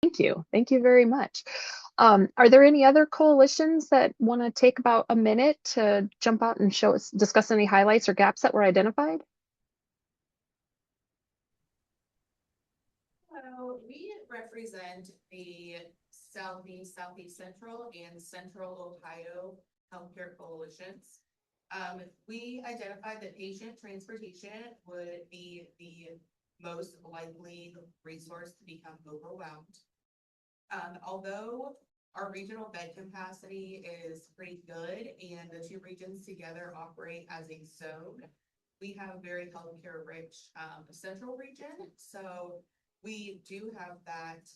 Thank you. Thank you very much. Are there any other coalitions that want to take about a minute to jump out and show us, discuss any highlights or gaps that were identified? So we represent the Southeast Central, and Central Ohio healthcare coalitions. We identified that patient transportation would be the most likely resource to become overwhelmed. Although our regional bed capacity is pretty good and the two regions together operate as a zone, we have a very healthcare rich central region. So we do have that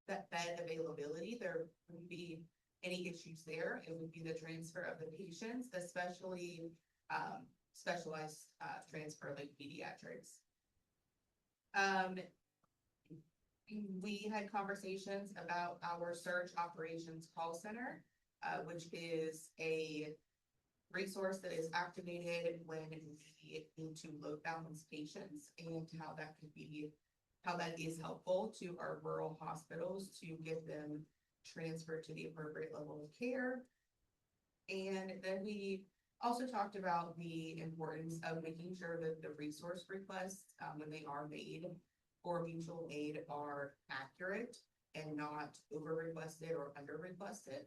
bed availability. There wouldn't be any issues there. It would be the transfer of the patients, especially specialized transfer like pediatrics. We had conversations about our surge operations call center, which is a resource that is activated when we need to load balance patients, and how that is helpful to our rural hospitals to get them transferred to the appropriate level of care. And then we also talked about the importance of making sure that the resource requests, when they are made for mutual aid, are accurate and not over requested or under requested.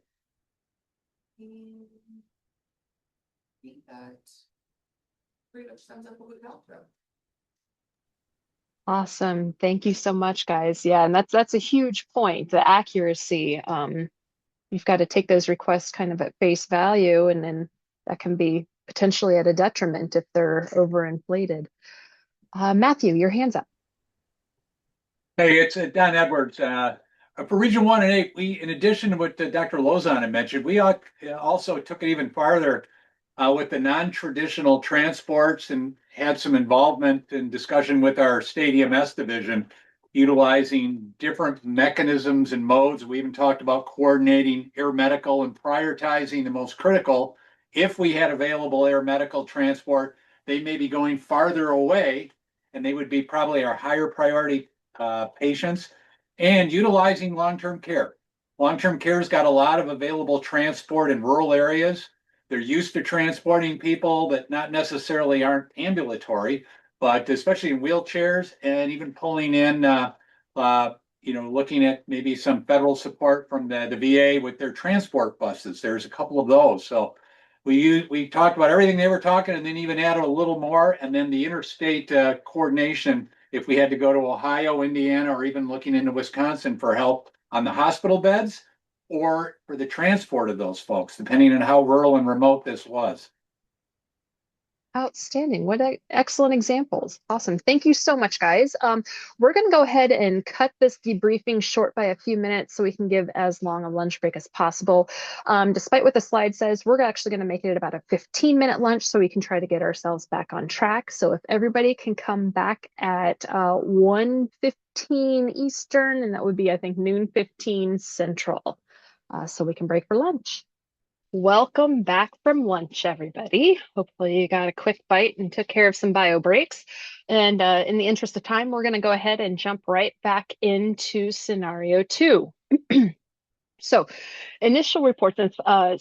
And I think that pretty much sums up what we talked about. Awesome. Thank you so much, guys. Yeah, and that's a huge point, the accuracy. You've got to take those requests kind of at face value, and then that can be potentially at a detriment if they're overinflated. Matthew, your hand's up. Hey, it's Don Edwards. For Region 1 and 8, we, in addition to what Dr. Lozon had mentioned, we also took it even farther with the non-traditional transports and had some involvement and discussion with our state EMS division, utilizing different mechanisms and modes. We even talked about coordinating air medical and prioritizing the most critical. If we had available air medical transport, they may be going farther away, and they would be probably our higher priority patients, and utilizing long-term care. Long-term care's got a lot of available transport in rural areas. They're used to transporting people that not necessarily aren't ambulatory, but especially in wheelchairs, and even pulling in, looking at maybe some federal support from the VA with their transport buses. There's a couple of those. So we talked about everything they were talking, and then even added a little more, and then the interstate coordination if we had to go to Ohio, Indiana, or even looking into Wisconsin for help on the hospital beds or for the transport of those folks, depending on how rural and remote this was. Outstanding. What excellent examples. Awesome. Thank you so much, guys. We're going to go ahead and cut this debriefing short by a few minutes so we can give as long a lunch break as possible. Despite what the slide says, we're actually going to make it about a 15-minute lunch so we can try to get ourselves back on track. So if everybody can come back at 1:15 Eastern, and that would be, I think, noon 15 Central, so we can break for lunch. Welcome back from lunch, everybody. Hopefully you got a quick bite and took care of some bio breaks. And in the interest of time, we're going to go ahead and jump right back into scenario 2. So initial reports, 5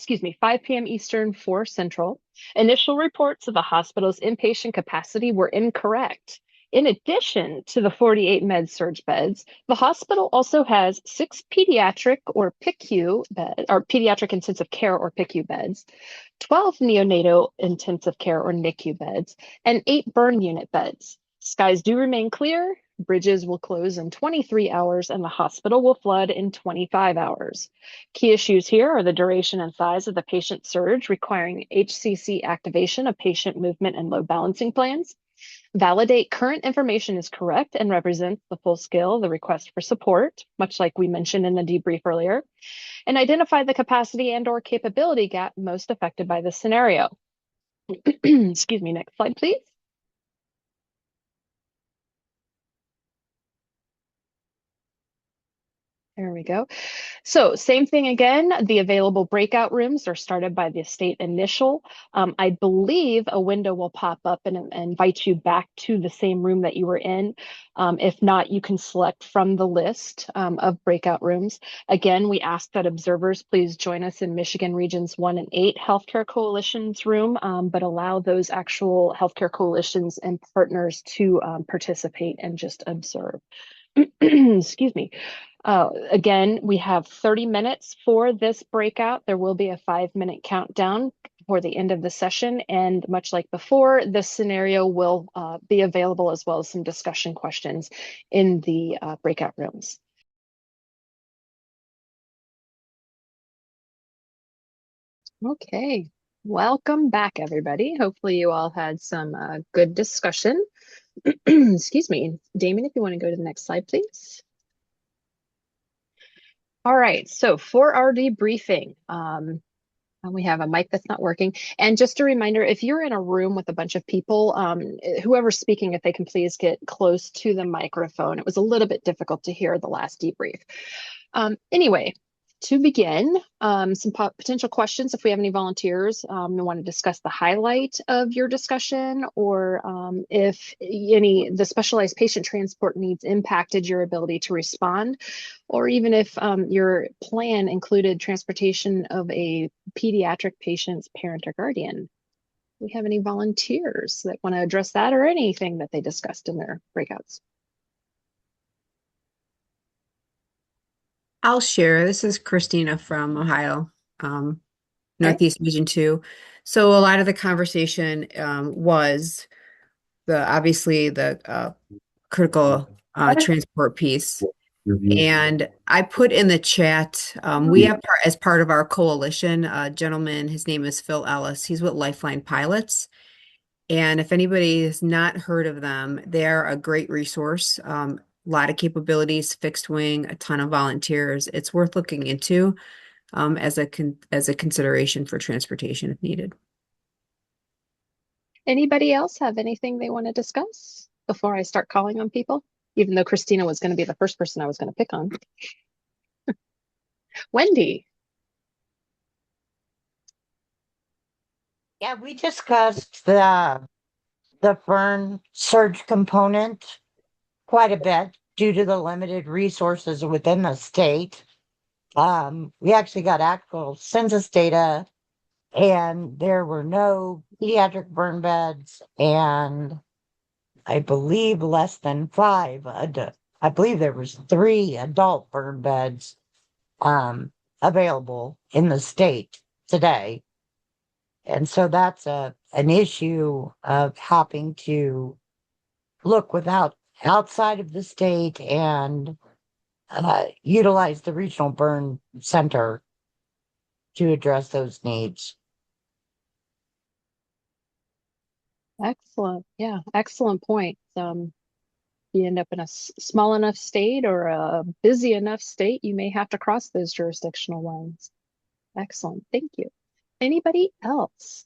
p.m. Eastern, 4 Central. Initial reports of the hospital's inpatient capacity were incorrect. In addition to the 48 med-surg beds, the hospital also has 6 pediatric or PICU beds, or pediatric intensive care or PICU beds, 12 neonatal intensive care or NICU beds, and 8 burn unit beds. Skies do remain clear. Bridges will close in 23 hours and the hospital will flood in 25 hours. Key issues here are the duration and size of the patient surge requiring HCC activation of patient movement and load balancing plans. Validate current information is correct and represents the full scale of the request for support, much like we mentioned in the debrief earlier, and identify the capacity and/or capability gap most affected by this scenario. Excuse me, next slide, please. There we go. So, same thing again. The available breakout rooms are started by the state initial. I believe a window will pop up and invite you back to the same room that you were in. If not, you can select from the list of breakout rooms. Again, we ask that observers please join us in Michigan Regions 1 and 8 Healthcare Coalition's room, but allow those actual healthcare coalitions and partners to participate and just observe. Excuse me. Again, we have 30 minutes for this breakout. There will be a 5-minute countdown for the end of the session. And much like before, this scenario will be available as well as some discussion questions in the breakout rooms. Okay, welcome back, everybody. Hopefully you all had some good discussion. Excuse me. Damon, if you want to go to the next slide, please. All right, so for our debriefing, and we have a mic that's not working. And just a reminder, if you're in a room with a bunch of people, whoever's speaking, if they can please get close to the microphone. It was a little bit difficult to hear the last debrief. Anyway, to begin, some potential questions if we have any volunteers who want to discuss the highlight of your discussion, or if the specialized patient transport needs impacted your ability to respond, or even if your plan included transportation of a pediatric patient's parent or guardian. Do we have any volunteers that want to address that or anything that they discussed in their breakouts? I'll share. This is Christina from Ohio, Okay. Northeast Region 2. So a lot of the conversation was obviously the critical transport piece. And I put in the chat, we have as part of our coalition, a gentleman, his name is Phil Ellis. He's with Lifeline Pilots. And if anybody has not heard of them, they're a great resource. A lot of capabilities, fixed wing, a ton of volunteers. It's worth looking into as a consideration for transportation if needed. Anybody else have anything they want to discuss before I start calling on people? Even though Christina was going to be the first person I was going to pick on. Wendy. Yeah, we discussed the burn surge component quite a bit due to the limited resources within the state. We actually got actual census data, and there were no pediatric burn beds, and I believe less than five. I believe there was 3 adult burn beds available in the state today. And so that's an issue of having to look outside of the state and utilize the regional burn center to address those needs. Excellent. Yeah, excellent point. You end up in a small enough state or a busy enough state, you may have to cross those jurisdictional lines. Excellent. Thank you. Anybody else?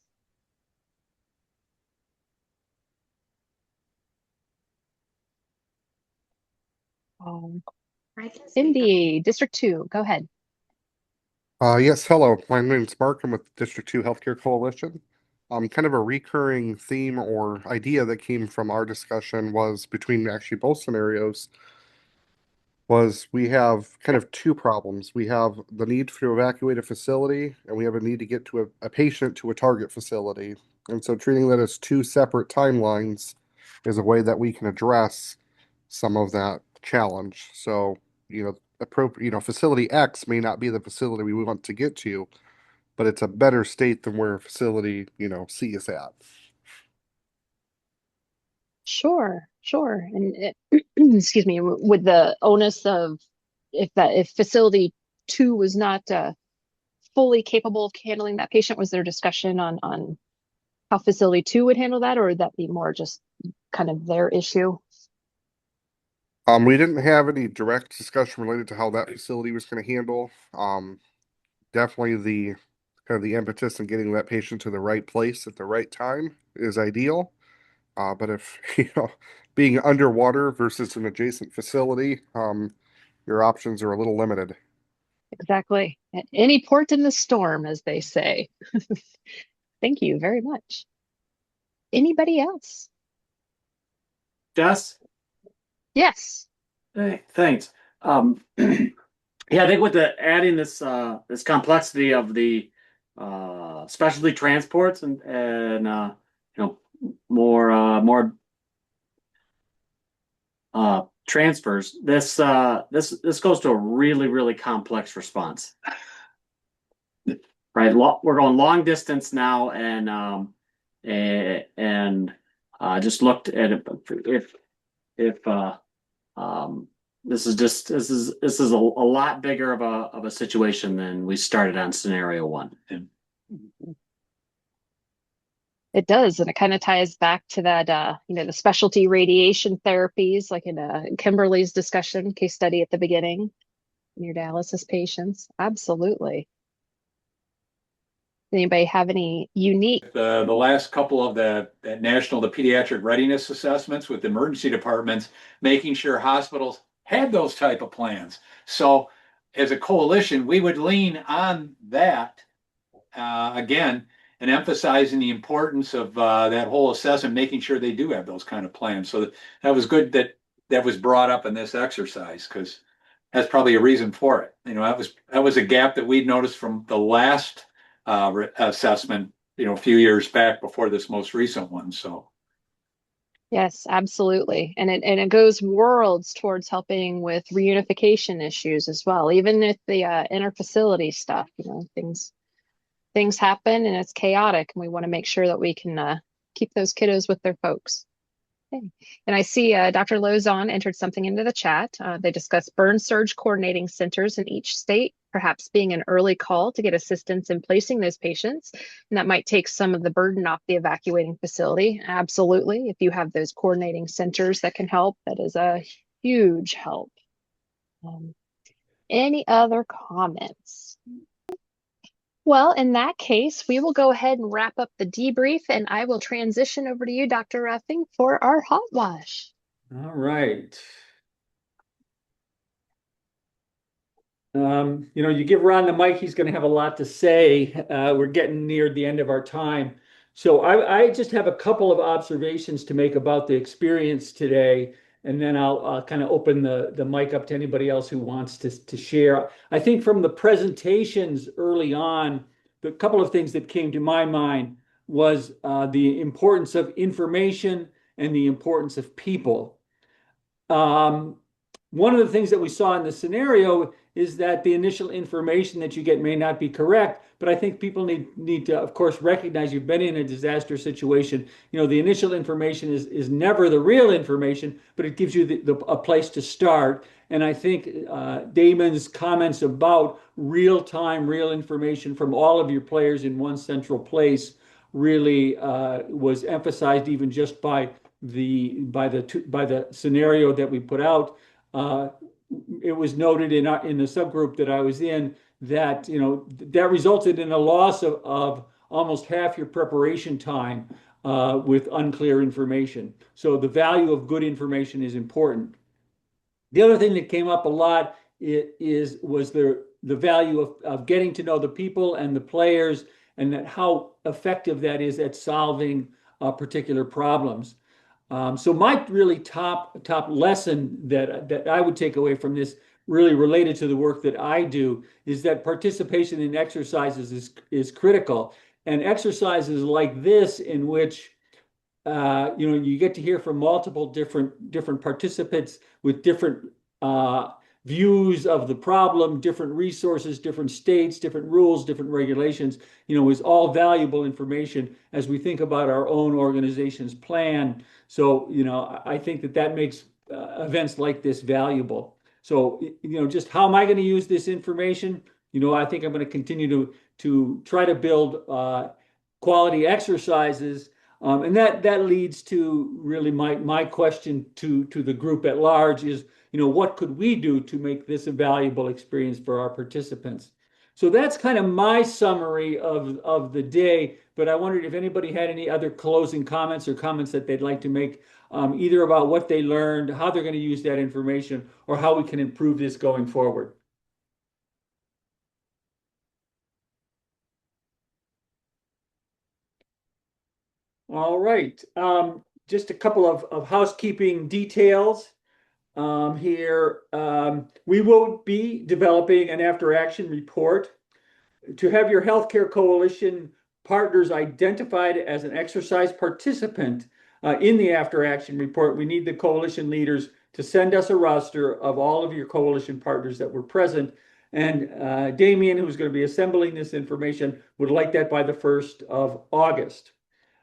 Um, Cindy, District 2, go ahead. Yes, hello. My name's Mark. I'm with District 2 Healthcare Coalition. Kind of a recurring theme or idea that came from our discussion was between actually both scenarios was we have kind of 2 problems. We have the need to evacuate a facility, and we have a need to get to a patient to a target facility. And so treating that as 2 separate timelines is a way that we can address some of that challenge. So, facility X may not be the facility we want to get to, but it's a better state than where facility, C is at. Sure, sure. And excuse me, with the onus of if facility 2 was not fully capable of handling that patient, was there discussion on how facility 2 would handle that, or would that be more just kind of their issue? We didn't have any direct discussion related to how that facility was going to handle. Definitely the kind of the impetus in getting that patient to the right place at the right time is ideal. But if, being underwater versus an adjacent facility, your options are a little limited. Exactly. Any port in the storm, as they say. Thank you very much. Anybody else? Jess? Yes. Hey, thanks. Yeah, I think with the adding this complexity of the specialty transports and you know more transfers, this goes to a really complex response. Right, we're going long distance now, and just looked at it. If this is a lot bigger of a situation than we started on scenario one. It does, and it kind of ties back to that, the specialty radiation therapies, like in Kimberly's discussion case study at the beginning, in your dialysis patients. Absolutely. Anybody have any unique? The last couple of the pediatric readiness assessments with emergency departments, making sure hospitals had those type of plans. So as a coalition, we would lean on that again and emphasizing the importance of that whole assessment, making sure they do have those kind of plans. So that was good that was brought up in this exercise because that's probably a reason for it. That was a gap that we'd noticed from the last assessment, a few years back before this most recent one. So Yes, absolutely. And it goes worlds towards helping with reunification issues as well, even if the interfacility stuff, things happen and it's chaotic, and we want to make sure that we can keep those kiddos with their folks. Okay. And I see Dr. Lozon entered something into the chat. They discussed burn surge coordinating centers in each state, perhaps being an early call to get assistance in placing those patients. And that might take some of the burden off the evacuating facility. Absolutely. If you have those coordinating centers that can help, that is a huge help. Any other comments? Well, in that case, we will go ahead and wrap up the debrief, and I will transition over to you, Dr. Ruffing, for our hot wash. All right. You give Ron the mic, he's going to have a lot to say. We're getting near the end of our time. So I just have a couple of observations to make about the experience today, and then I'll kind of open the mic up to anybody else who wants to share. I think from the presentations early on, the couple of things that came to my mind was the importance of information and the importance of people. One of the things that we saw in the scenario is that the initial information that you get may not be correct, but I think people need to, of course, recognize you've been in a disaster situation. The initial information is never the real information, but it gives you a place to start. And I think Damon's comments about real-time, real information from all of your players in one central place really was emphasized even just by the scenario that we put out. It was noted in the subgroup that I was in that that resulted in a loss of almost half your preparation time with unclear information. So the value of good information is important. The other thing that came up a lot was the value of getting to know the people and the players, and that how effective that is at solving particular problems. So my really top lesson that I would take away from this, really related to the work that I do, is that participation in exercises is critical. And exercises like this, in which you get to hear from multiple different participants with different views of the problem, different resources, different states, different rules, different regulations, is all valuable information as we think about our own organization's plan. So, I think that makes events like this valuable. So, just how am I going to use this information? I think I'm going to continue to try to build quality exercises. And that leads to really my question to the group at large is, what could we do to make this a valuable experience for our participants? So that's kind of my summary of the day, but I wondered if anybody had any other closing comments or comments that they'd like to make either about what they learned, how they're going to use that information, or how we can improve this going forward. All right. Just a couple of housekeeping details here. We will be developing an after action report to have your healthcare coalition partners identified as an exercise participant in the after action report. We need the coalition leaders to send us a roster of all of your coalition partners that were present. And Damien, who's going to be assembling this information, would like that by the 1st of August.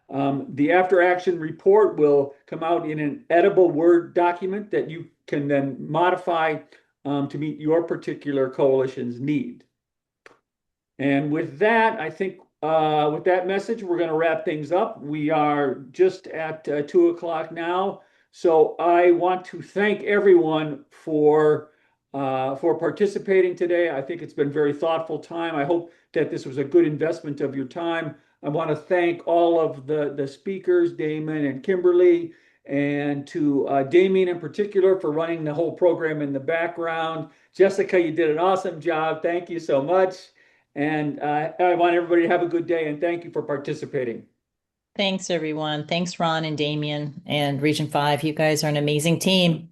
The after action report will come out in an editable Word document that you can then modify to meet your particular coalition's need. And with that, I think with that message, we're going to wrap things up. We are just at 2 o'clock now. So I want to thank everyone for participating today. I think it's been very thoughtful time. I hope that this was a good investment of your time. I want to thank all of the speakers, Damon and Kimberly, and to Damien in particular for running the whole program in the background. Jessica, you did an awesome job. Thank you so much. And I want everybody to have a good day and thank you for participating. Thanks, everyone. Thanks, Ron and Damien and Region 5. You guys are an amazing team.